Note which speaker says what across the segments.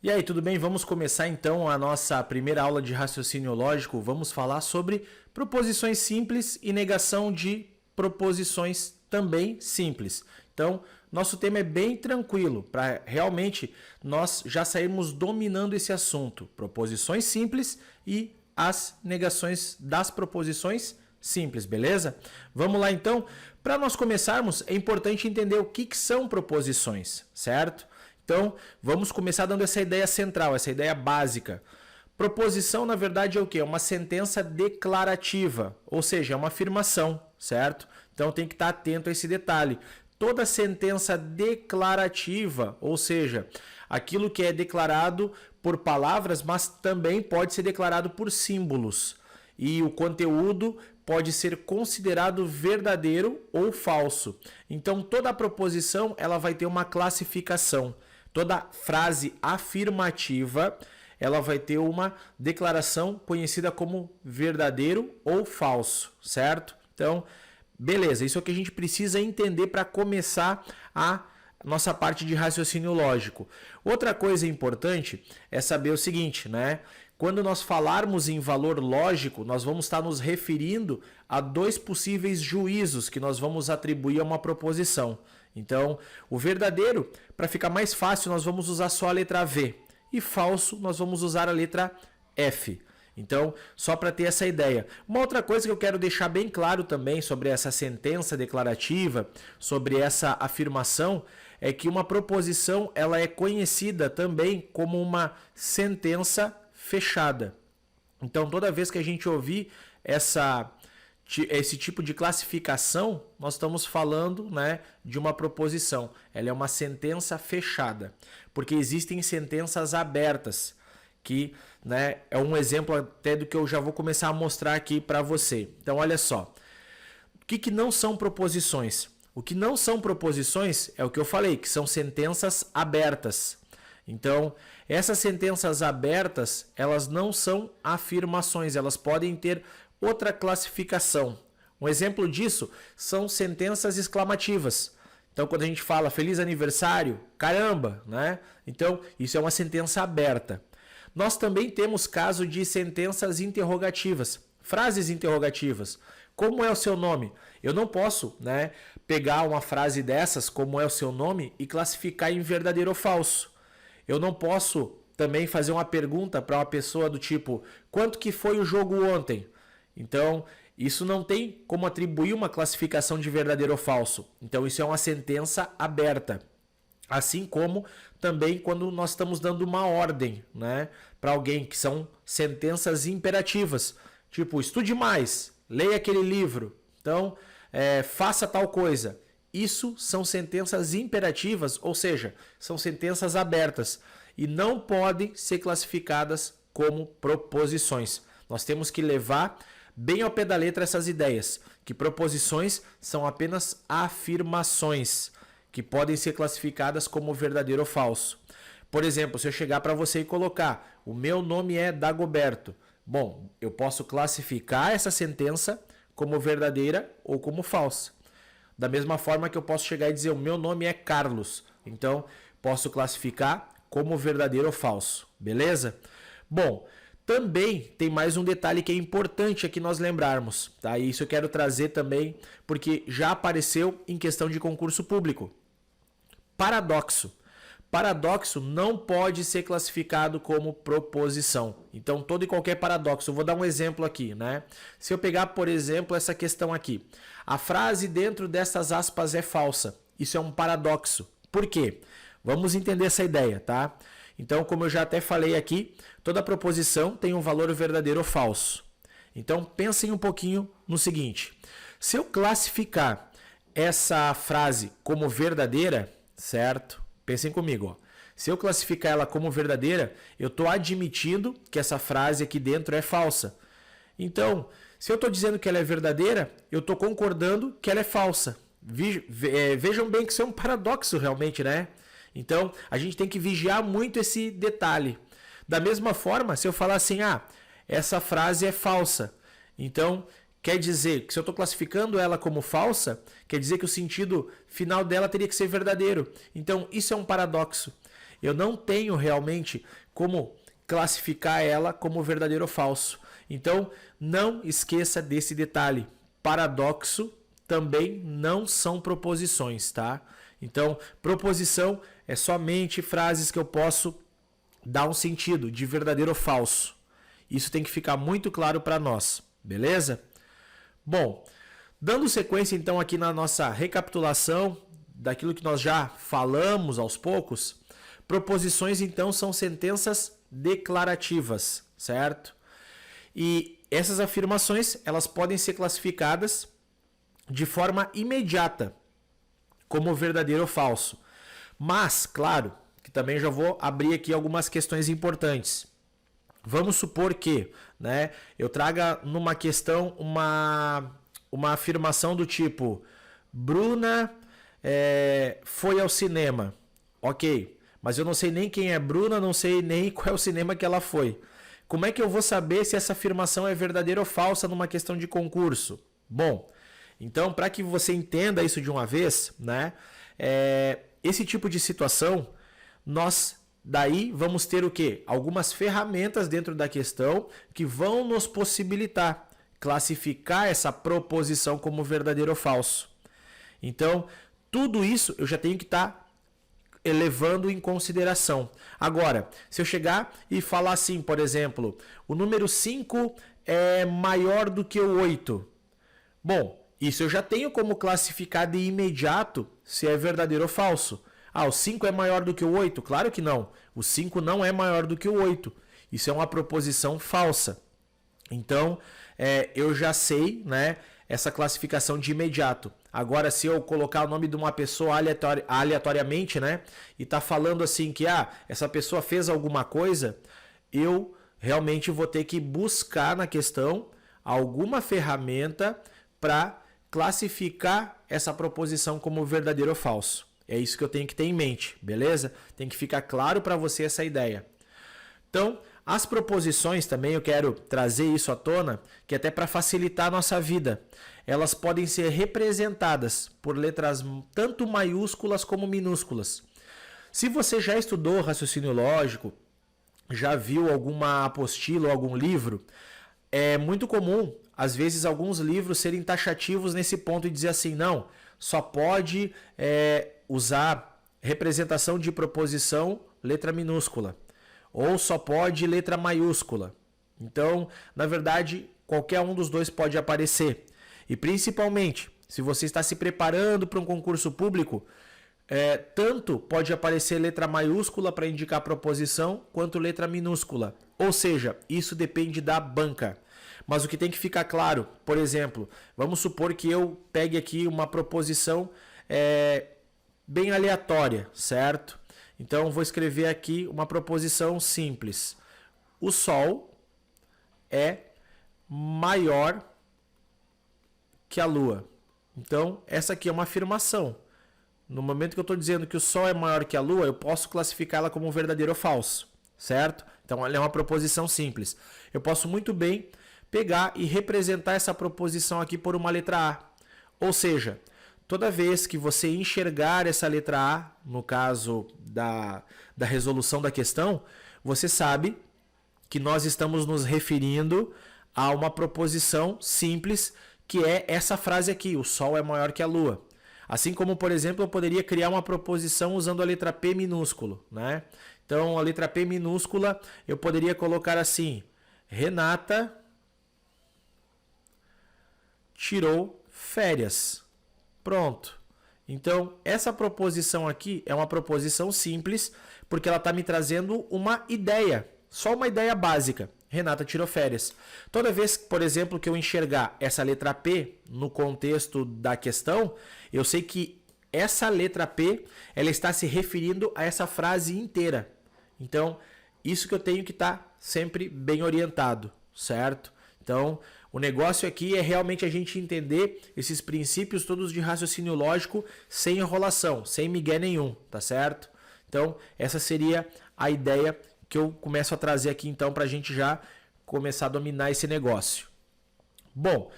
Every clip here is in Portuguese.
Speaker 1: E aí, tudo bem? Vamos começar então a nossa primeira aula de raciocínio lógico. Vamos falar sobre proposições simples e negação de proposições também simples. Então, nosso tema é bem tranquilo, para realmente nós já sairmos dominando esse assunto. Proposições simples e as negações das proposições simples, beleza? Vamos lá então. Para nós começarmos, é importante entender o que são proposições, certo? Então, vamos começar dando essa ideia central, essa ideia básica. Proposição, na verdade, é o quê? É uma sentença declarativa, ou seja, é uma afirmação, certo? Então, tem que estar atento a esse detalhe. Toda sentença declarativa, ou seja, aquilo que é declarado por palavras, mas também pode ser declarado por símbolos. E o conteúdo pode ser considerado verdadeiro ou falso. Então, toda proposição ela vai ter uma classificação. Toda frase afirmativa, ela vai ter uma declaração conhecida como verdadeiro ou falso, certo? Então, beleza, isso é o que a gente precisa entender para começar a nossa parte de raciocínio lógico. Outra coisa importante é saber o seguinte, né? Quando nós falarmos em valor lógico, nós vamos estar nos referindo a dois possíveis juízos que nós vamos atribuir a uma proposição. Então, o verdadeiro, para ficar mais fácil, nós vamos usar só a letra V. E falso, nós vamos usar a letra F. Então, só para ter essa ideia. Uma outra coisa que eu quero deixar bem claro também sobre essa sentença declarativa, sobre essa afirmação, é que uma proposição ela é conhecida também como uma sentença fechada. Então, toda vez que a gente ouvir esse tipo de classificação, nós estamos falando, né, de uma proposição. Ela é uma sentença fechada, porque existem sentenças abertas, que, né, é um exemplo até do que eu já vou começar a mostrar aqui para você. Então, olha só. O que não são proposições? O que não são proposições é o que eu falei, que são sentenças abertas. Então, essas sentenças abertas, elas não são afirmações, elas podem ter outra classificação. Um exemplo disso são sentenças exclamativas. Então, quando a gente fala feliz aniversário, caramba, né? Então, isso é uma sentença aberta. Nós também temos caso de sentenças interrogativas, frases interrogativas. Como é o seu nome? Eu não posso, né, pegar uma frase dessas, como é o seu nome, e classificar em verdadeiro ou falso. Eu não posso também fazer uma pergunta para uma pessoa do tipo, quanto que foi o jogo ontem? Então, isso não tem como atribuir uma classificação de verdadeiro ou falso. Então, isso é uma sentença aberta. Assim como também quando nós estamos dando uma ordem, né, para alguém, que são sentenças imperativas. Tipo, estude mais, leia aquele livro, então faça tal coisa. Isso são sentenças imperativas, ou seja, são sentenças abertas e não podem ser classificadas como proposições. Nós temos que levar bem ao pé da letra essas ideias, que proposições são apenas afirmações, que podem ser classificadas como verdadeiro ou falso. Por exemplo, se eu chegar para você e colocar, o meu nome é Dagoberto. Bom, eu posso classificar essa sentença como verdadeira ou como falsa. Da mesma forma que eu posso chegar e dizer, o meu nome é Carlos. Então, posso classificar como verdadeiro ou falso. Beleza? Bom, também tem mais um detalhe que é importante aqui nós lembrarmos. Tá? E isso eu quero trazer também, porque já apareceu em questão de concurso público. Paradoxo. Paradoxo não pode ser classificado como proposição. Então, todo e qualquer paradoxo. Eu vou dar um exemplo aqui, né? Se eu pegar, por exemplo, essa questão aqui. A frase dentro dessas aspas é falsa. Isso é um paradoxo. Por quê? Vamos entender essa ideia, tá? Então, como eu já até falei aqui, toda proposição tem um valor verdadeiro ou falso. Então, pensem um pouquinho no seguinte. Se eu classificar essa frase como verdadeira, certo? Pensem comigo, ó. Se eu classificar ela como verdadeira, eu estou admitindo que essa frase aqui dentro é falsa. Então, se eu estou dizendo que ela é verdadeira, eu estou concordando que ela é falsa. Vejam bem que isso é um paradoxo realmente, né? Então, a gente tem que vigiar muito esse detalhe. Da mesma forma, se eu falar assim, essa frase é falsa. Então, quer dizer que se eu estou classificando ela como falsa, quer dizer que o sentido final dela teria que ser verdadeiro. Então, isso é um paradoxo. eu não tenho realmente como classificar ela como verdadeiro ou falso. Então, não esqueça desse detalhe. Paradoxo também não são proposições, tá? Então, proposição é somente frases que eu posso dar um sentido de verdadeiro ou falso. Isso tem que ficar muito claro para nós, beleza? Bom, dando sequência então aqui na nossa recapitulação daquilo que nós já falamos aos poucos, proposições então são sentenças declarativas, certo? E essas afirmações, elas podem ser classificadas de forma imediata como verdadeiro ou falso. Mas, claro, que também já vou abrir aqui algumas questões importantes. Vamos supor que, né, eu traga numa questão uma afirmação do tipo: Bruna foi ao cinema. Ok, mas eu não sei nem quem é Bruna, não sei nem qual é o cinema que ela foi. Como é que eu vou saber se essa afirmação é verdadeira ou falsa numa questão de concurso? Bom, então, para que você entenda isso de uma vez, né, esse tipo de situação, nós daí vamos ter o quê? Algumas ferramentas dentro da questão que vão nos possibilitar classificar essa proposição como verdadeiro ou falso. Então, tudo isso eu já tenho que estar levando em consideração. Agora, se eu chegar e falar assim, por exemplo, o número 5 é maior do que o 8. Bom, isso eu já tenho como classificar de imediato se é verdadeiro ou falso. Ah, o 5 é maior do que o 8? Claro que não. O 5 não é maior do que o 8. Isso é uma proposição falsa. Então, eu já sei, né, essa classificação de imediato. Agora, se eu colocar o nome de uma pessoa aleatoriamente, né, e tá falando assim que essa pessoa fez alguma coisa, eu realmente vou ter que buscar na questão alguma ferramenta para classificar essa proposição como verdadeiro ou falso. É isso que eu tenho que ter em mente, beleza? Tem que ficar claro para você essa ideia. Então, as proposições também eu quero trazer isso à tona, que até para facilitar a nossa vida. Elas podem ser representadas por letras tanto maiúsculas como minúsculas. Se você já estudou raciocínio lógico, já viu alguma apostila ou algum livro, é muito comum, às vezes, alguns livros serem taxativos nesse ponto e dizer assim, não, só pode usar representação de proposição letra minúscula, ou só pode letra maiúscula. Então, na verdade, qualquer um dos dois pode aparecer. E principalmente, se você está se preparando para um concurso público, tanto pode aparecer letra maiúscula para indicar proposição, quanto letra minúscula. Ou seja, isso depende da banca. Mas o que tem que ficar claro, por exemplo, vamos supor que eu pegue aqui uma proposição bem aleatória, certo? Então, vou escrever aqui uma proposição simples. O Sol é maior que a Lua. Então, essa aqui é uma afirmação. No momento que eu estou dizendo que o Sol é maior que a Lua, eu posso classificá-la como verdadeiro ou falso, certo? Então, ela é uma proposição simples. Eu posso muito bem pegar e representar essa proposição aqui por uma letra A. Ou seja, toda vez que você enxergar essa letra A, no caso da resolução da questão, você sabe que nós estamos nos referindo a uma proposição simples, que é essa frase aqui, o Sol é maior que a Lua. Assim como, por exemplo, eu poderia criar uma proposição usando a letra P minúsculo, né? Então, a letra P minúscula, eu poderia colocar assim, Renata tirou férias. Pronto. Então, essa proposição aqui é uma proposição simples, porque ela está me trazendo uma ideia, só uma ideia básica. Renata tirou férias. Toda vez, por exemplo, que eu enxergar essa letra P no contexto da questão, eu sei que essa letra P ela está se referindo a essa frase inteira. Então, isso que eu tenho que estar sempre bem orientado, certo? Então, o negócio aqui é realmente a gente entender esses princípios todos de raciocínio lógico sem enrolação, sem migué nenhum, tá certo? Então, essa seria a ideia que eu começo a trazer aqui então para a gente já começar a dominar esse negócio. Bom,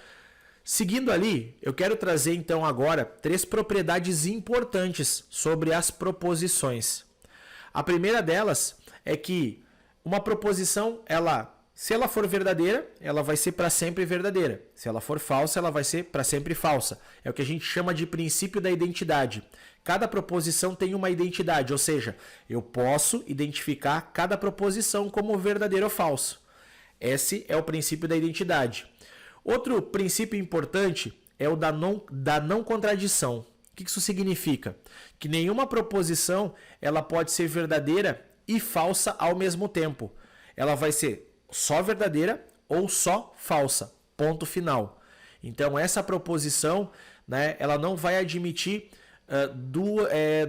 Speaker 1: seguindo ali, eu quero trazer então agora 3 propriedades importantes sobre as proposições. A primeira delas é que uma proposição, se ela for verdadeira, ela vai ser para sempre verdadeira. Se ela for falsa, ela vai ser para sempre falsa. É o que a gente chama de princípio da identidade. Cada proposição tem uma identidade, ou seja, eu posso identificar cada proposição como verdadeiro ou falso. Esse é o princípio da identidade. Outro princípio importante é o da não contradição. O que isso significa? Que nenhuma proposição ela pode ser verdadeira e falsa ao mesmo tempo. Ela vai ser só verdadeira ou só falsa. Ponto final. Então, essa proposição, né, ela não vai admitir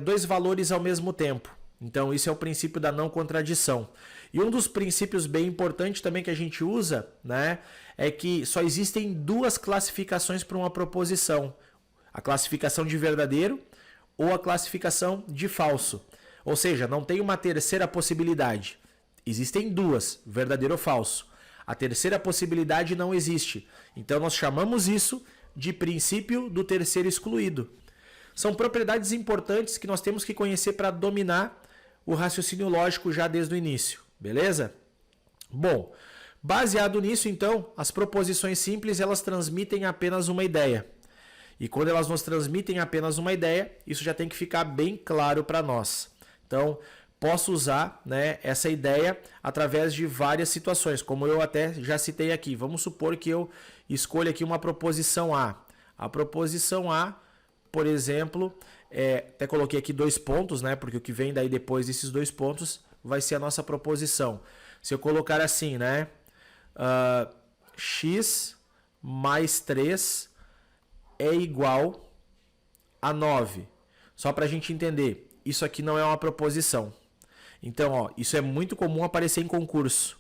Speaker 1: dois valores ao mesmo tempo. Então, isso é o princípio da não contradição. E um dos princípios bem importantes também que a gente usa, né, é que só existem duas classificações para uma proposição. A classificação de verdadeiro ou a classificação de falso. Ou seja, não tem uma terceira possibilidade. Existem duas, verdadeiro ou falso. A terceira possibilidade não existe. Então, nós chamamos isso de princípio do terceiro excluído. São propriedades importantes que nós temos que conhecer para dominar o raciocínio lógico já desde o início. Beleza? Bom, baseado nisso, então, as proposições simples elas transmitem apenas uma ideia. E quando elas nos transmitem apenas uma ideia, isso já tem que ficar bem claro para nós. Então, posso usar, né, essa ideia através de várias situações, como eu até já citei aqui. Vamos supor que eu escolha aqui uma proposição A. A proposição A, por exemplo, até coloquei aqui 2 pontos, né, porque o que vem daí depois desses 2 pontos vai ser a nossa proposição. Se eu colocar assim, né, x mais 3 é igual a 9. Só para a gente entender, isso aqui não é uma proposição. Então, ó, isso é muito comum aparecer em concurso.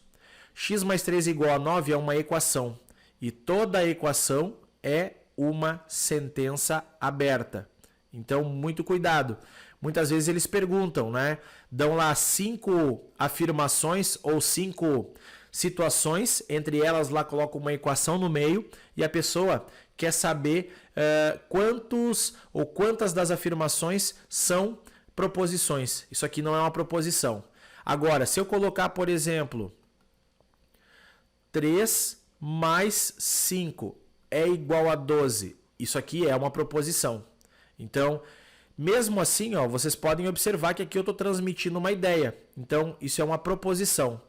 Speaker 1: X mais 3 igual a 9 é uma equação. E toda equação é uma sentença aberta. Então, muito cuidado. Muitas vezes eles perguntam, né? Dão lá 5 afirmações ou 5 situações. Entre elas, lá colocam uma equação no meio. E a pessoa quer saber quantos ou quantas das afirmações são proposições. Isso aqui não é uma proposição. Agora, se eu colocar, por exemplo, 3 mais 5 é igual a 12. Isso aqui é uma proposição. Então, mesmo assim, ó, vocês podem observar que aqui eu estou transmitindo uma ideia. Então, isso é uma proposição.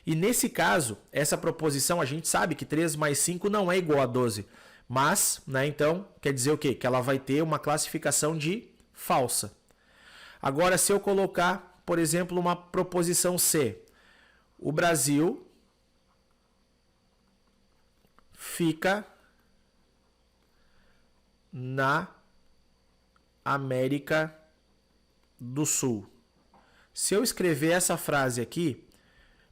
Speaker 1: E nesse caso, essa proposição, a gente sabe que 3 mais 5 não é igual a 12. Mas, né, então, quer dizer o quê? Que ela vai ter uma classificação de falsa. Agora, se eu colocar, por exemplo, uma proposição C. O Brasil fica na América do Sul. Se eu escrever essa frase aqui,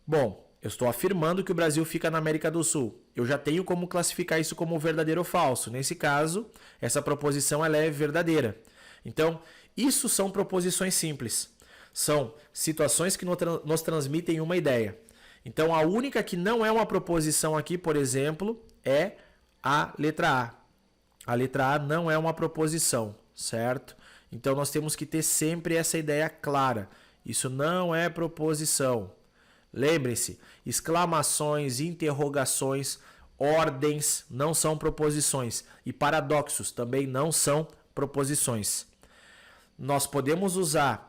Speaker 1: bom, eu estou afirmando que o Brasil fica na América do Sul. Eu já tenho como classificar isso como verdadeiro ou falso. Nesse caso, essa proposição ela é verdadeira. Então, isso são proposições simples. São situações que nos transmitem uma ideia. Então, a única que não é uma proposição aqui, por exemplo, é a letra A. A letra A não é uma proposição, certo? Então, nós temos que ter sempre essa ideia clara. Isso não é proposição. Lembrem-se, exclamações, interrogações, ordens não são proposições. E paradoxos também não são proposições. Nós podemos usar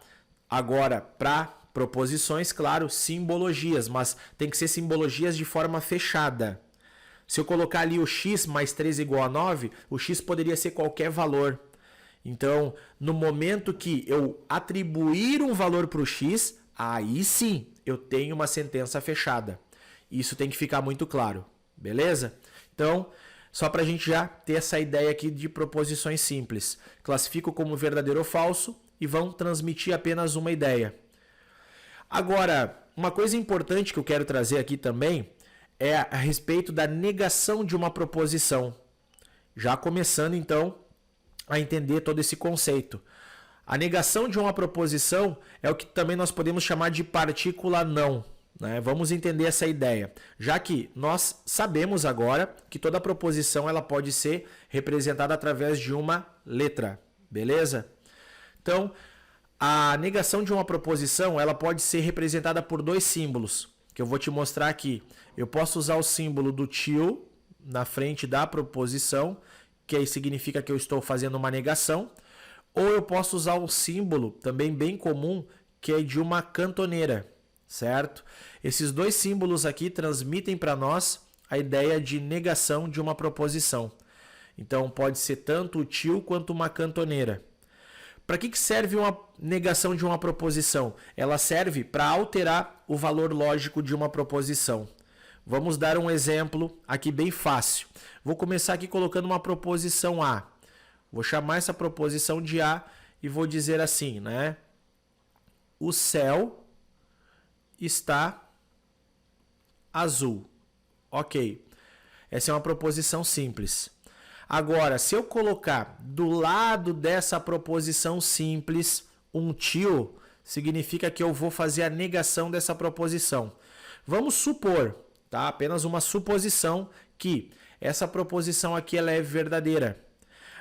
Speaker 1: agora para proposições, claro, simbologias, mas tem que ser simbologias de forma fechada. Se eu colocar ali o x mais 3 igual a 9, o x poderia ser qualquer valor. Então, no momento que eu atribuir um valor para o x, aí sim eu tenho uma sentença fechada. Isso tem que ficar muito claro, beleza? Então, só para a gente já ter essa ideia aqui de proposições simples. Classifico como verdadeiro ou falso e vão transmitir apenas uma ideia. Agora, uma coisa importante que eu quero trazer aqui também é a respeito da negação de uma proposição. Já começando, então, a entender todo esse conceito. A negação de uma proposição é o que também nós podemos chamar de partícula não. Né? Vamos entender essa ideia. Já que nós sabemos agora que toda proposição ela pode ser representada através de uma letra. Beleza? Então, A negação de uma proposição, ela pode ser representada por dois símbolos, que eu vou te mostrar aqui. Eu posso usar o símbolo do till na frente da proposição, que aí significa que eu estou fazendo uma negação, ou eu posso usar o símbolo, também bem comum, que é de uma cantoneira, certo? Esses dois símbolos aqui transmitem para nós a ideia de negação de uma proposição. Então pode ser tanto o till quanto uma cantoneira. Para que serve uma negação de uma proposição? Ela serve para alterar o valor lógico de uma proposição. Vamos dar um exemplo aqui bem fácil. Vou começar aqui colocando uma proposição A. Vou chamar essa proposição de A e vou dizer assim, né? O céu está azul. Ok. Essa é uma proposição simples. Agora, se eu colocar do lado dessa proposição simples um till, significa que eu vou fazer a negação dessa proposição. Vamos supor, tá? Apenas uma suposição que essa proposição aqui ela é verdadeira.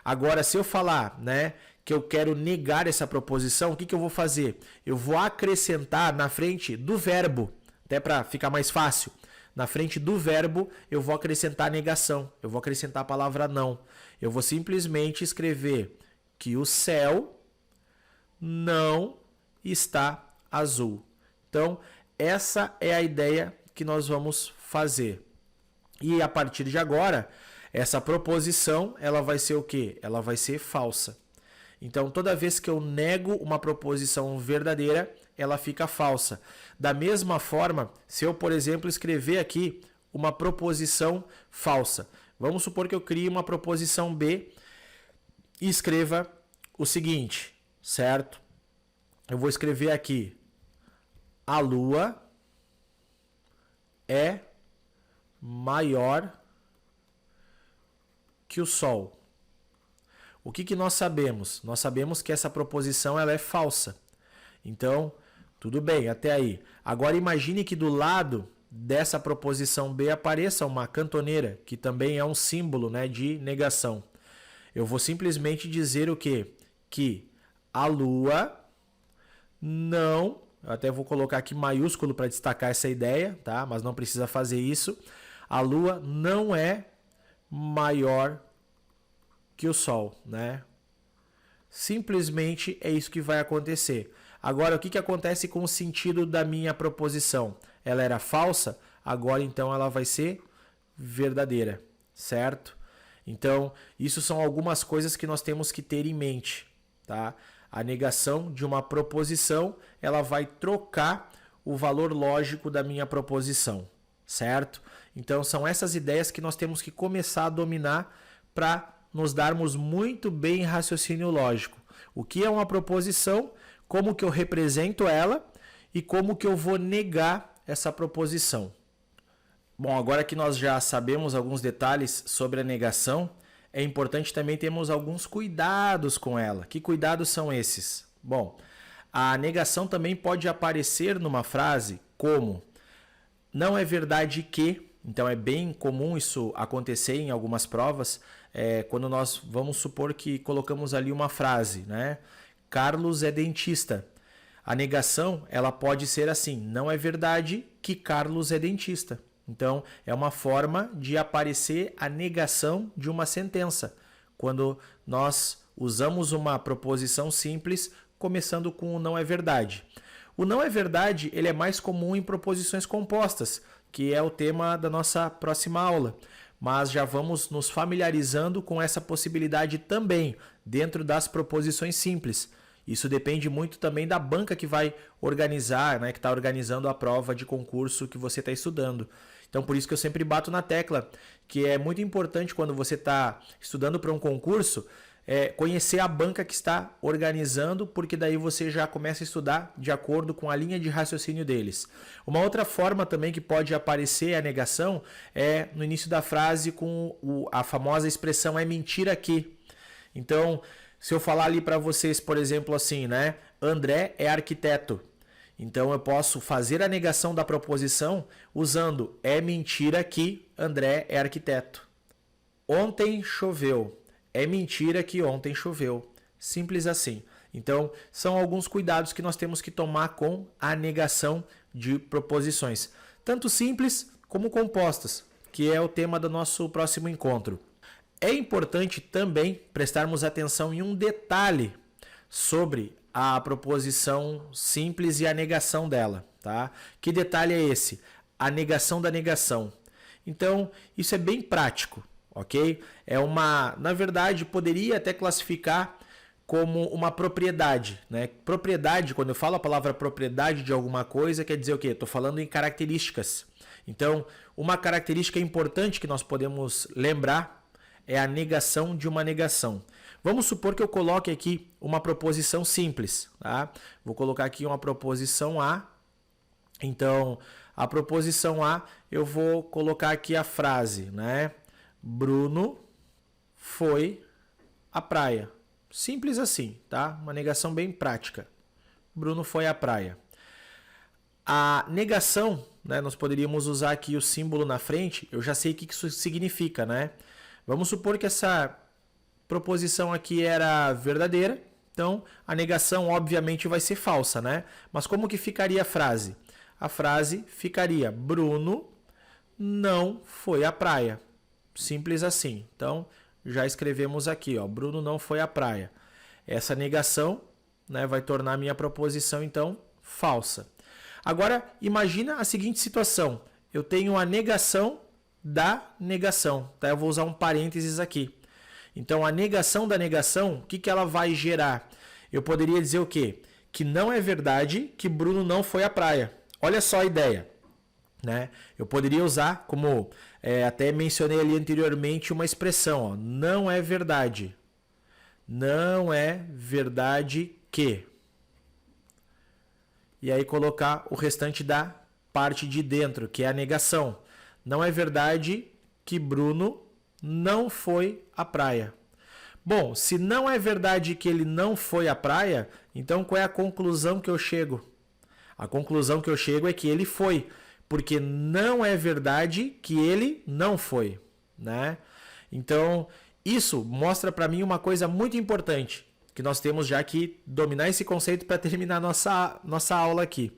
Speaker 1: Agora, se eu falar, né, que eu quero negar essa proposição, o que eu vou fazer? Eu vou acrescentar na frente do verbo, até para ficar mais fácil. Na frente do verbo, eu vou acrescentar a negação. Eu vou acrescentar a palavra não. Eu vou simplesmente escrever que o céu não está azul. Então, essa é a ideia que nós vamos fazer. E a partir de agora, essa proposição, ela vai ser o quê? Ela vai ser falsa. Então, toda vez que eu nego uma proposição verdadeira, ela fica falsa. Da mesma forma, se eu, por exemplo, escrever aqui uma proposição falsa. Vamos supor que eu crie uma proposição B e escreva o seguinte, certo? Eu vou escrever aqui: a Lua é maior que o Sol. O que nós sabemos? Nós sabemos que essa proposição ela é falsa. Então, tudo bem, até aí. Agora imagine que do lado dessa proposição B apareça uma cantoneira, que também é um símbolo, né, de negação. Eu vou simplesmente dizer o quê? Que a Lua não... Eu até vou colocar aqui maiúsculo para destacar essa ideia, tá? Mas não precisa fazer isso. A Lua não é maior que o Sol, né? Simplesmente é isso que vai acontecer. Agora, o que acontece com o sentido da minha proposição? Ela era falsa, agora então ela vai ser verdadeira, certo? Então, isso são algumas coisas que nós temos que ter em mente, tá? A negação de uma proposição, ela vai trocar o valor lógico da minha proposição, certo? Então, são essas ideias que nós temos que começar a dominar para nos darmos muito bem em raciocínio lógico. O que é uma proposição, como que eu represento ela e como que eu vou negar essa proposição. Bom, agora que nós já sabemos alguns detalhes sobre a negação, é importante também termos alguns cuidados com ela. Que cuidados são esses? Bom, a negação também pode aparecer numa frase como não é verdade que... Então é bem comum isso acontecer em algumas provas, quando nós vamos supor que colocamos ali uma frase, né? Carlos é dentista. A negação ela pode ser assim, não é verdade que Carlos é dentista. Então é uma forma de aparecer a negação de uma sentença, quando nós usamos uma proposição simples começando com o não é verdade. O não é verdade ele é mais comum em proposições compostas, que é o tema da nossa próxima aula. Mas já vamos nos familiarizando com essa possibilidade também dentro das proposições simples. Isso depende muito também da banca que vai organizar, né, que está organizando a prova de concurso que você está estudando. Então, por isso que eu sempre bato na tecla, que é muito importante quando você está estudando para um concurso, conhecer a banca que está organizando, porque daí você já começa a estudar de acordo com a linha de raciocínio deles. Uma outra forma também que pode aparecer a negação é no início da frase com a famosa expressão é mentira que. Então, se eu falar ali para vocês, por exemplo, assim, né? André é arquiteto. Então eu posso fazer a negação da proposição usando é mentira que André é arquiteto. Ontem choveu. É mentira que ontem choveu. Simples assim. Então, são alguns cuidados que nós temos que tomar com a negação de proposições, tanto simples como compostas, que é o tema do nosso próximo encontro. É importante também prestarmos atenção em um detalhe sobre a proposição simples e a negação dela, tá? Que detalhe é esse? A negação da negação. Então, isso é bem prático, ok? Na verdade, poderia até classificar como uma propriedade, né? Propriedade, quando eu falo a palavra propriedade de alguma coisa, quer dizer o quê? Estou falando em características. Então, uma característica importante que nós podemos lembrar é a negação de uma negação. Vamos supor que eu coloque aqui uma proposição simples, tá? Vou colocar aqui uma proposição A. Então, a proposição A, eu vou colocar aqui a frase, né? Bruno foi à praia. Simples assim, tá? Uma negação bem prática. Bruno foi à praia. A negação, né? Nós poderíamos usar aqui o símbolo na frente. Eu já sei o que isso significa, né? Vamos supor que essa proposição aqui era verdadeira. Então, a negação, obviamente, vai ser falsa, né? Mas como que ficaria a frase? A frase ficaria: Bruno não foi à praia. Simples assim. Então, já escrevemos aqui, ó, Bruno não foi à praia. Essa negação, né, vai tornar a minha proposição, então, falsa. Agora, imagina a seguinte situação. Eu tenho a negação da negação. Tá? Eu vou usar um parênteses aqui. Então, a negação da negação, o que ela vai gerar? Eu poderia dizer o quê? Que não é verdade que Bruno não foi à praia. Olha só a ideia. Né? Eu poderia usar, como até mencionei ali anteriormente, uma expressão. Ó, não é verdade. Não é verdade que. E aí colocar o restante da parte de dentro, que é a negação. Não é verdade que Bruno não foi à praia. Bom, se não é verdade que ele não foi à praia, então qual é a conclusão que eu chego? A conclusão que eu chego é que ele foi, porque não é verdade que ele não foi, né? Então, isso mostra para mim uma coisa muito importante, que nós temos já que dominar esse conceito para terminar nossa aula aqui.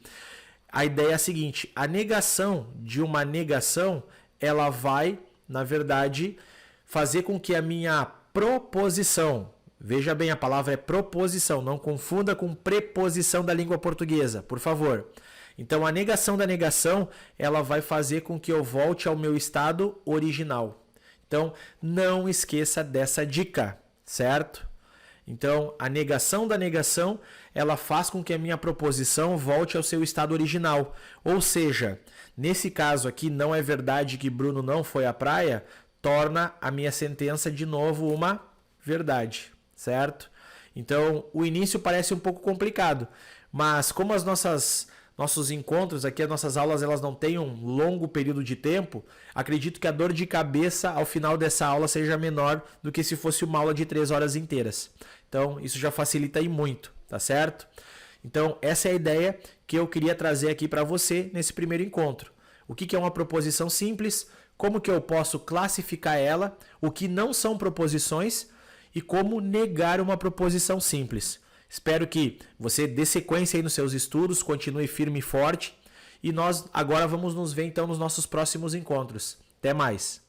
Speaker 1: A ideia é a seguinte: a negação de uma negação, ela vai, na verdade, fazer com que a minha proposição, veja bem, a palavra é proposição, não confunda com preposição da língua portuguesa, por favor. Então, a negação da negação, ela vai fazer com que eu volte ao meu estado original. Então, não esqueça dessa dica, certo? Então, a negação da negação, ela faz com que a minha proposição volte ao seu estado original. Ou seja, nesse caso aqui, não é verdade que Bruno não foi à praia, torna a minha sentença de novo uma verdade, certo? Então, o início parece um pouco complicado, mas como as nossos encontros aqui, as nossas aulas, elas não têm um longo período de tempo, acredito que a dor de cabeça ao final dessa aula seja menor do que se fosse uma aula de 3 horas inteiras. Então, isso já facilita aí muito, tá certo? Então, essa é a ideia que eu queria trazer aqui para você nesse primeiro encontro. O que é uma proposição simples? Como que eu posso classificar ela? O que não são proposições? E como negar uma proposição simples? Espero que você dê sequência aí nos seus estudos, continue firme e forte. E nós agora vamos nos ver então nos nossos próximos encontros. Até mais!